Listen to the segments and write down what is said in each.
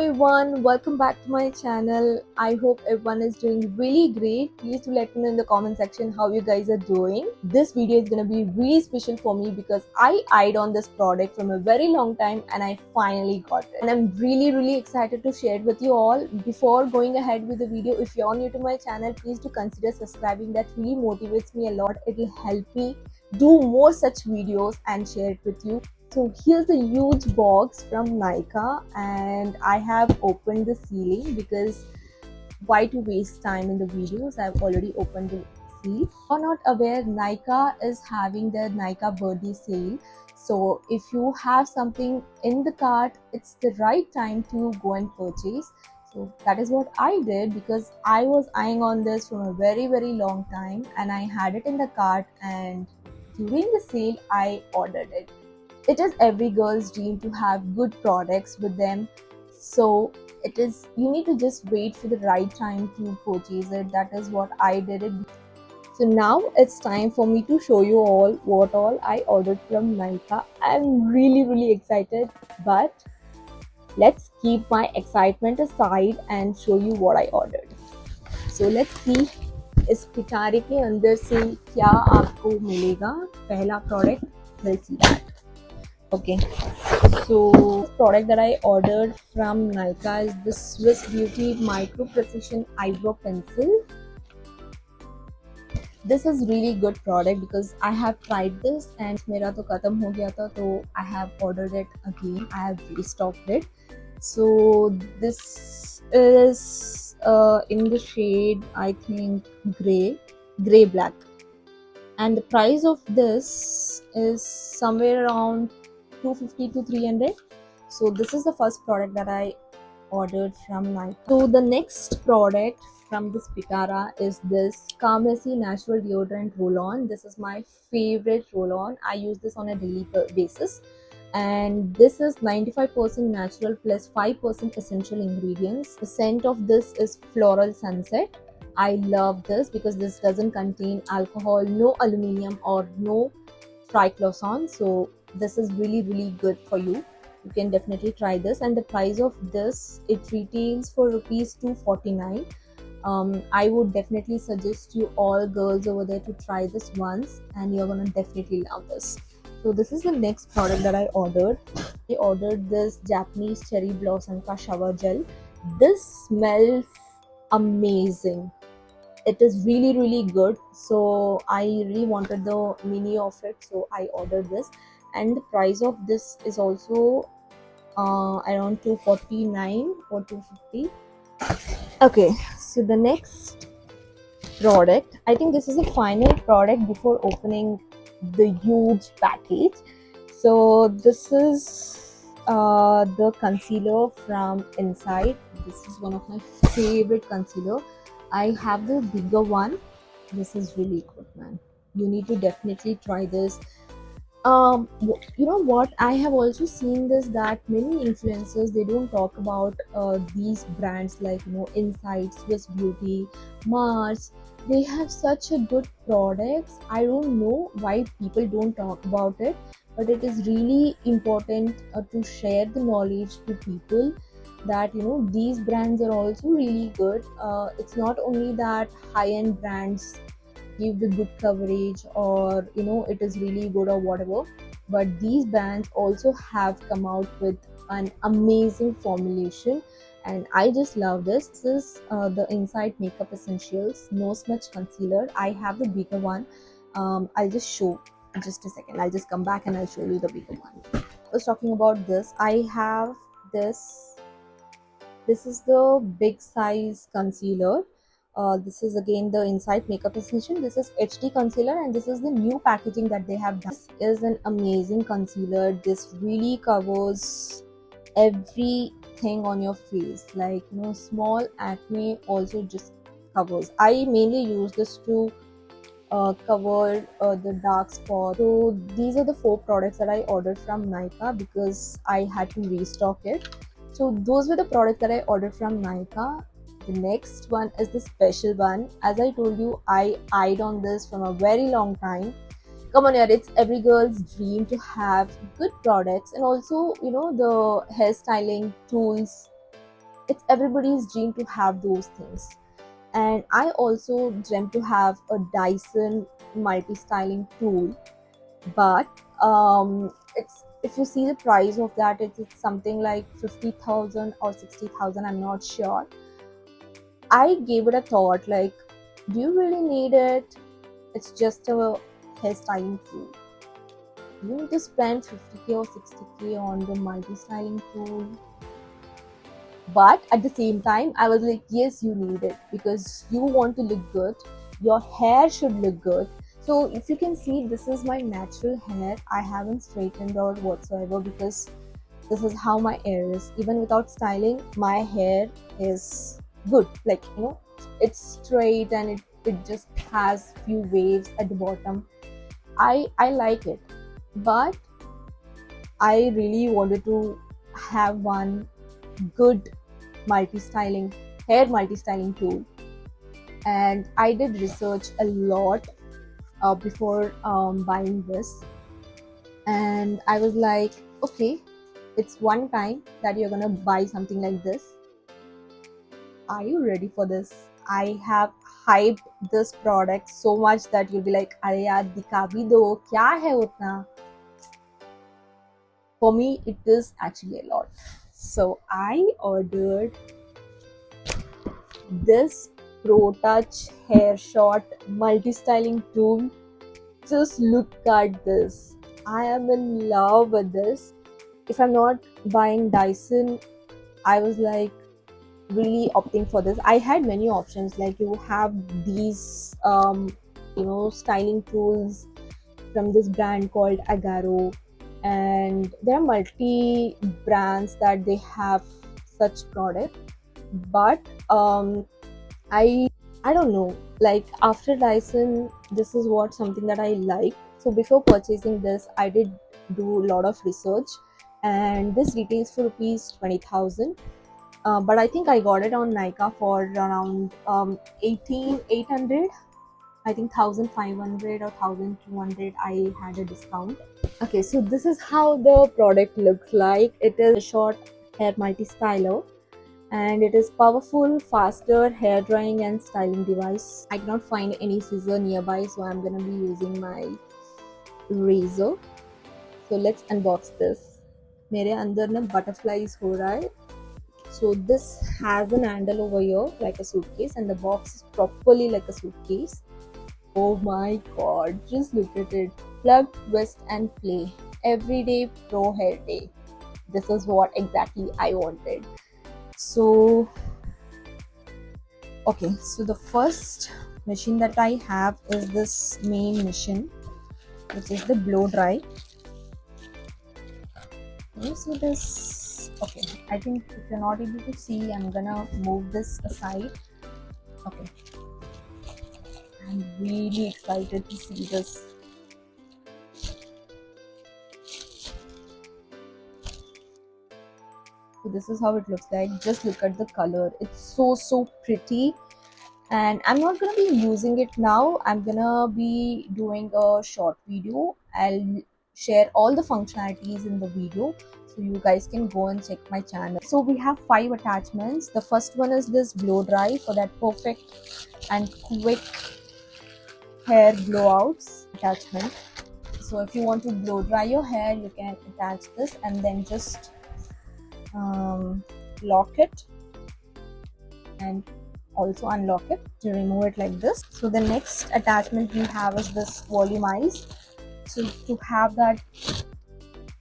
everyone, welcome back to my channel. I hope everyone is doing really great. Please do let me know in the comment section how you guys are doing. This video is gonna be really special for me because I eyed on this product from a very long time and I finally got it. And I'm really excited to share it with you all. Before going ahead with the video, if you're new to my channel, please do consider subscribing. That really motivates me a lot. It will help me do more such videos and share it with you. So here's a huge box from Nykaa and I have opened the sealing because why to waste time in the videos? I've already opened the seal. If you're not aware, Nykaa is having their Nykaa birthday sale. So if you have something in the cart, it's the right time to go and purchase. So that is what I did because I was eyeing on this from a very long time and I had it in the cart, and during the sale I ordered it. It is every girl's dream to have good products with them, so you need to just wait for the right time to purchase it. That is what I did it. So now it's time for me to show you all what all I ordered from Nykaa. I'm really excited, but let's keep my excitement aside and show you what I ordered. So let's see इस पिटारे के अंदर से क्या आपको मिलेगा. पहला product, we'll see that. Okay, so the product that I ordered from Nykaa is the Swiss Beauty Micro Precision Eyebrow Pencil. This is really good product because I have tried this and मेरा तो खत्म हो गया था, तो I have ordered it again. I have restocked it. So this is in the shade, I think, gray black, and the price of this is somewhere around 250 to 300. So this is the first product that I ordered from Nykaa. So the next product from this Pitara is this Carmesy Natural Deodorant Roll-On. This is my favorite roll-on. I use this on a daily basis, and this is 95% natural plus 5% essential ingredients. The scent of this is Floral Sunset. I love this because this doesn't contain alcohol, no aluminium or no triclosan. So this is really good for you. You can definitely try this, and the price of this, it retails for rupees 249. I would definitely suggest you all girls over there to try this once, and you're gonna definitely love this. So this is the next product that I ordered. I ordered this Japanese Cherry Blossom ka shower gel. This smells amazing. It is really good, so I really wanted the mini of it, so I ordered this, and the price of this is also around 249 or 250. Okay, so the next product, I think this is the final product before opening the huge package. So this is the concealer from Inside. This is one of my favorite concealer. I have the bigger one. This is really good, man. You need to definitely try this. You know what, I have also seen this, that many influencers, they don't talk about these brands like, Inside, Swiss Beauty, Mars. They have such a good products. I don't know why people don't talk about it, but it is really important to share the knowledge to people that these brands are also really good. It's not only that high-end brands give the good coverage, or it is really good or whatever, but these brands also have come out with an amazing formulation, and I just love this. This is the Inside Makeup Essentials No Smudge Concealer. I have the bigger one. I'll just show, just a second, I'll just come back and I'll show you the bigger one. I was talking about this. I have this is the big size concealer. This is again the Inside Makeup Essential. This is HD concealer, and this is the new packaging that they have done. This is an amazing concealer. This really covers everything on your face, like small acne also just covers. I mainly use this to cover the dark spot. So these are the 4 products that I ordered from Nykaa because I had to restock it. So those were the products that I ordered from Nykaa. The next one is the special one. As I told you, I eyed on this from a very long time. Come on, yaar, it's every girl's dream to have good products, and also the hairstyling tools it's everybody's dream to have those things. And I also dreamt to have a Dyson multi-styling tool, but it's, if you see the price of that, it's something like 50,000 or 60,000, I'm not sure. I gave it a thought, like, do you really need it? It's just a hairstyling tool. You need to spend 50k or 60k on the multi-styling tool. But at the same time, I was like, yes, you need it because you want to look good. Your hair should look good. So if you can see, this is my natural hair. I haven't straightened or whatsoever because this is how my hair is. Even without styling, my hair is good. Like, it's straight and it just has few waves at the bottom. I like it. But I really wanted to have one good multi-styling hair multi-styling tool, and I did research a lot before buying this, and I was like, okay, it's one time that you're gonna buy something like this. Are you ready for this? I have hyped this product so much that you'll be like, अरे यार दिखा भी दो, क्या है उतना? For me, it is actually a lot. So I ordered this Pro Touch Hair Shot multi-styling tool. Just look at this. I am in love with this. If I'm not buying Dyson, I was like really opting for this. I had many options, like you have these styling tools from this brand called Agaro, and there are multi brands that they have such product. But I don't know, like after Dyson, this is what something that I like. So before purchasing this, I did do a lot of research, and this retails for rupees 20,000. But I think I got it on Nykaa for around 18,800. I think 1,500 or 1,200. I had a discount. Okay, so this is how the product looks like. It is a short hair multi-styler, and it is powerful, faster hair drying and styling device. I cannot find any scissor nearby, so I'm gonna be using my razor. So let's unbox this. मेरे अंदर ना butterflies हो रहा है. So this has an handle over here like a suitcase, and the box is properly like a suitcase. Oh my god, just look at it. Plug, twist and play. Everyday pro hair day. This is what exactly I wanted. So okay, so the first machine that I have is this main machine, which is the blow dry. Can you see this? Okay, I think if you're not able to see, I'm gonna move this aside. Okay, I'm really excited to see this. So this is how it looks like. Just look at the color. It's so pretty. And I'm not gonna be using it now. I'm gonna be doing a short video. I'll share all the functionalities in the video, so you guys can go and check my channel. So we have 5 attachments. The first one is this blow dry for that perfect and quick hair blowouts attachment. So if you want to blow dry your hair, you can attach this and then just lock it and also unlock it to remove it like this. So the next attachment we have is this volumize. So to have that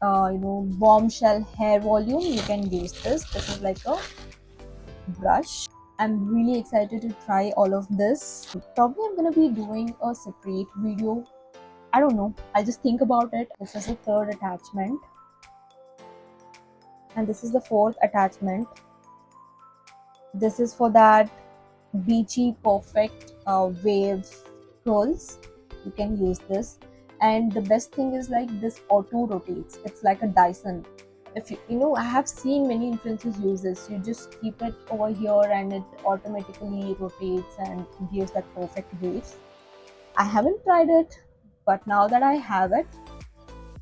bombshell hair volume, you can use this. This is like a brush. I'm really excited to try all of this. Probably I'm gonna be doing a separate video. I don't know, I'll just think about it. This is the third attachment, and this is the fourth attachment. This is for that beachy perfect wave curls. You can use this, and the best thing is like this auto rotates. It's like a Dyson. If I have seen many influencers use this. You just keep it over here and it automatically rotates and gives that perfect waves. I haven't tried it, but now that I have it,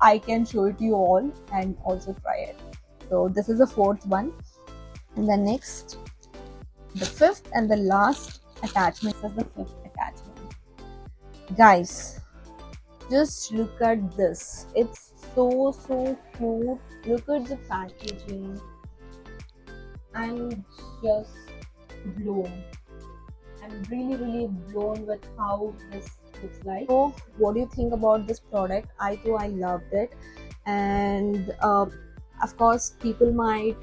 I can show it to you all and also try it. So this is the fourth one. And the next, the fifth and the last attachment is the fifth attachment. Guys, just look at this. It's so cute. Look at the packaging. I'm just blown. I'm really blown with how this looks like. So, what do you think about this product? I loved it, and of course, people might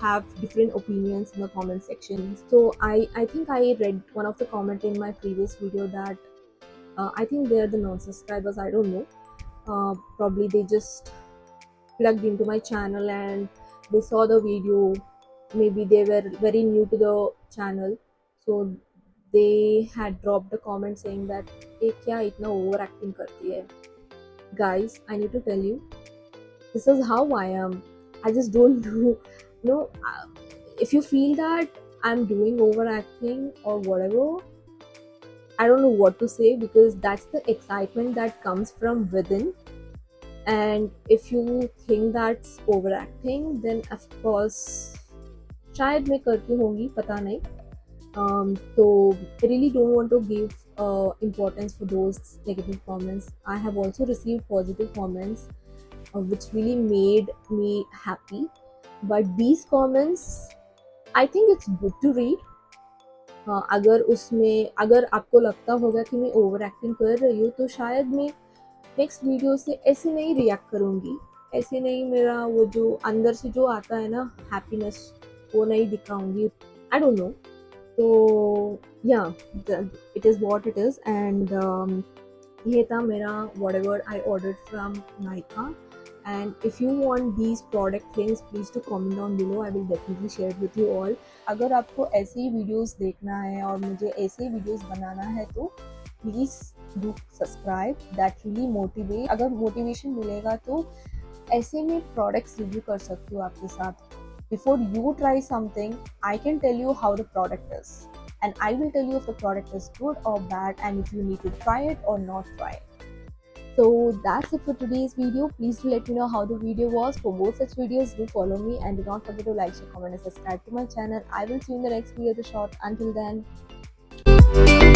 have different opinions in the comment section. So I think I read one of the comment in my previous video that I think they're the non-subscribers. I don't know. Probably they just plugged into my channel and they saw the video. Maybe they were very new to the channel, so they had dropped a comment saying that ये क्या इतना overacting करती है. Guys, I need to tell you, this is how I am. I just don't do. No, if you feel that I'm doing overacting or whatever, I don't know what to say, because that's the excitement that comes from within. And if you think that's overacting, then of course शायद मैं करती होंगी, पता नहीं. So I really don't want to give importance for those negative comments. I have also received positive comments which really made me happy. But these comments, I think it's good to read. अगर आपको लगता होगा कि मैं over acting कर रही हूँ, तो शायद मैं नेक्स्ट वीडियो से ऐसे नहीं रिएक्ट करूँगी, ऐसे नहीं मेरा वो जो अंदर से जो आता है ना हैप्पीनेस, वो नहीं दिखाऊंगी. I don't know. तो या it is what it is. And ये था मेरा whatever I ordered from Nykaa. And if you want these product links, please to comment down below. I will definitely share it with you all. अगर आपको ऐसे ही videos देखना है और मुझे ऐसे ही वीडियोस बनाना है, तो please do subscribe. That really motivate. अगर मोटिवेशन मिलेगा तो ऐसे में प्रोडक्ट्स रिव्यू कर सकती हूँ आपके साथ. Before you try something, I can tell you how the product is, and I will tell you if the product is good or bad, and if you need to try it or not try it. So that's it for today's video. Please do let me know how the video was. For more such videos, do follow me, and do not forget to like, share, comment and subscribe to my channel. I will see you in the next video, The Short. Until then.